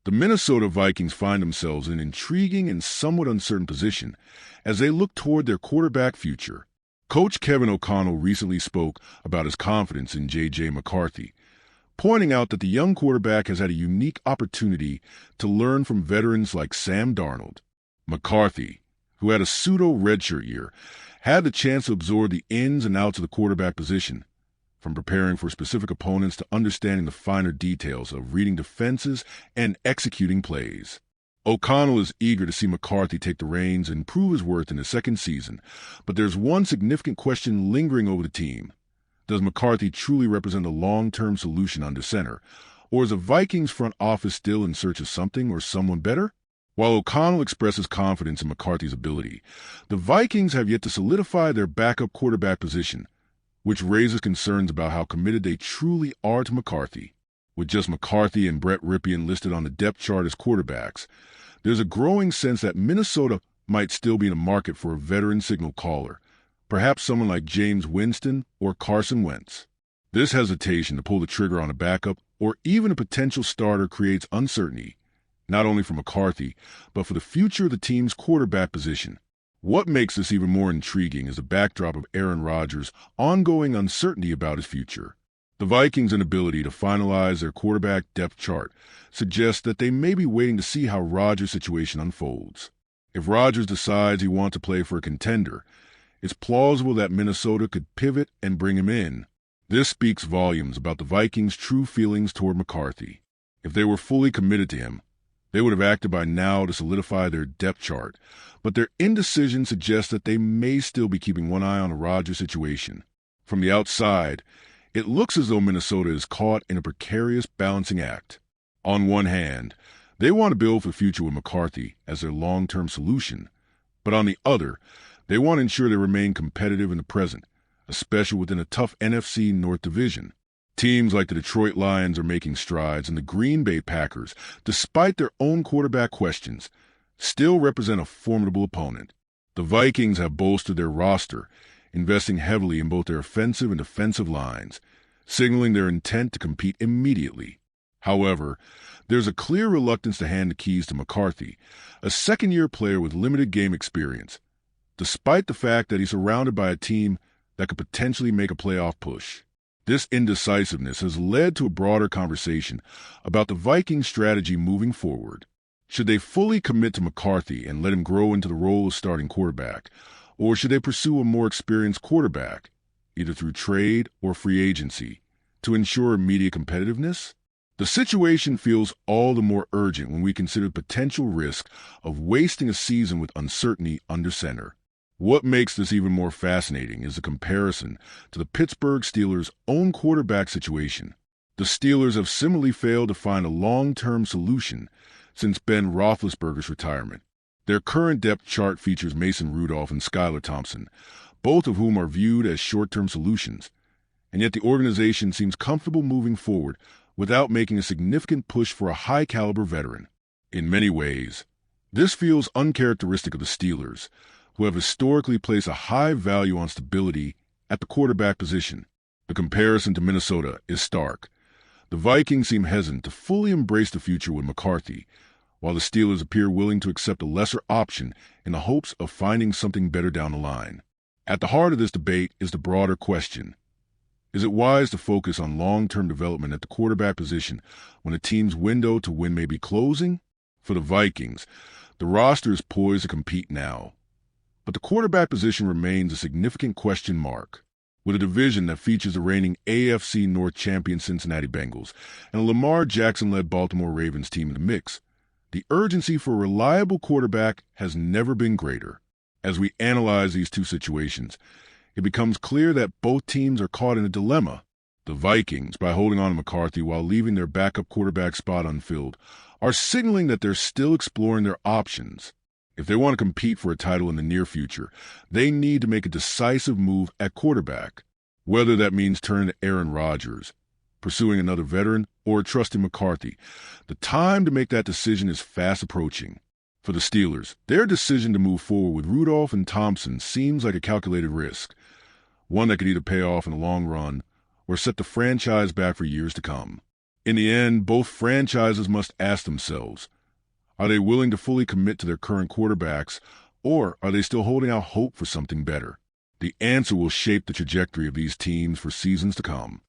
The Minnesota Vikings find themselves in an intriguing and somewhat uncertain position as they look toward their quarterback future. Coach Kevin O'Connell recently spoke about his confidence in J.J. McCarthy, pointing out that the young quarterback has had a unique opportunity to learn from veterans like Sam Darnold. McCarthy, who had a pseudo-redshirt year, had the chance to absorb the ins and outs of the quarterback position, from preparing for specific opponents to understanding the finer details of reading defenses and executing plays. O'Connell is eager to see McCarthy take the reins and prove his worth in his second season, but there's one significant question lingering over the team. Does McCarthy truly represent a long-term solution under center, or is the Vikings front office still in search of something or someone better? While O'Connell expresses confidence in McCarthy's ability, the Vikings have yet to solidify their backup quarterback position, which raises concerns about how committed they truly are to McCarthy. With just McCarthy and Brett Rypien listed on the depth chart as quarterbacks, there's a growing sense that Minnesota might still be in the market for a veteran signal caller, perhaps someone like Jameis Winston or Carson Wentz. This hesitation to pull the trigger on a backup or even a potential starter creates uncertainty, not only for McCarthy, but for the future of the team's quarterback position. What makes this even more intriguing is the backdrop of Aaron Rodgers' ongoing uncertainty about his future. The Vikings' inability to finalize their quarterback depth chart suggests that they may be waiting to see how Rodgers' situation unfolds. If Rodgers decides he wants to play for a contender, it's plausible that Minnesota could pivot and bring him in. This speaks volumes about the Vikings' true feelings toward McCarthy. If they were fully committed to him, they would have acted by now to solidify their depth chart, but their indecision suggests that they may still be keeping one eye on the Rodgers situation. From the outside, it looks as though Minnesota is caught in a precarious balancing act. On one hand, they want to build for the future with McCarthy as their long-term solution, but on the other, they want to ensure they remain competitive in the present, especially within a tough NFC North division. Teams like the Detroit Lions are making strides, and the Green Bay Packers, despite their own quarterback questions, still represent a formidable opponent. The Vikings have bolstered their roster, investing heavily in both their offensive and defensive lines, signaling their intent to compete immediately. However, there's a clear reluctance to hand the keys to McCarthy, a second-year player with limited game experience, despite the fact that he's surrounded by a team that could potentially make a playoff push. This indecisiveness has led to a broader conversation about the Vikings' strategy moving forward. Should they fully commit to McCarthy and let him grow into the role of starting quarterback, or should they pursue a more experienced quarterback, either through trade or free agency, to ensure immediate competitiveness? The situation feels all the more urgent when we consider the potential risk of wasting a season with uncertainty under center. What makes this even more fascinating is the comparison to the Pittsburgh Steelers' own quarterback situation. The Steelers have similarly failed to find a long-term solution since Ben Roethlisberger's retirement. Their current depth chart features Mason Rudolph and Skylar Thompson, both of whom are viewed as short-term solutions, and yet the organization seems comfortable moving forward without making a significant push for a high-caliber veteran. In many ways, this feels uncharacteristic of the Steelers, who have historically placed a high value on stability at the quarterback position. The comparison to Minnesota is stark. The Vikings seem hesitant to fully embrace the future with McCarthy, while the Steelers appear willing to accept a lesser option in the hopes of finding something better down the line. At the heart of this debate is the broader question. Is it wise to focus on long-term development at the quarterback position when a team's window to win may be closing? For the Vikings, the roster is poised to compete now, but the quarterback position remains a significant question mark. With a division that features the reigning AFC North champion Cincinnati Bengals and a Lamar Jackson-led Baltimore Ravens team in the mix, the urgency for a reliable quarterback has never been greater. As we analyze these two situations, it becomes clear that both teams are caught in a dilemma. The Vikings, by holding on to McCarthy while leaving their backup quarterback spot unfilled, are signaling that they're still exploring their options. If they want to compete for a title in the near future, they need to make a decisive move at quarterback, whether that means turning to Aaron Rodgers, pursuing another veteran, or trusting McCarthy. The time to make that decision is fast approaching. For the Steelers, their decision to move forward with Rudolph and Thompson seems like a calculated risk, one that could either pay off in the long run or set the franchise back for years to come. In the end, both franchises must ask themselves, are they willing to fully commit to their current quarterbacks, or are they still holding out hope for something better? The answer will shape the trajectory of these teams for seasons to come.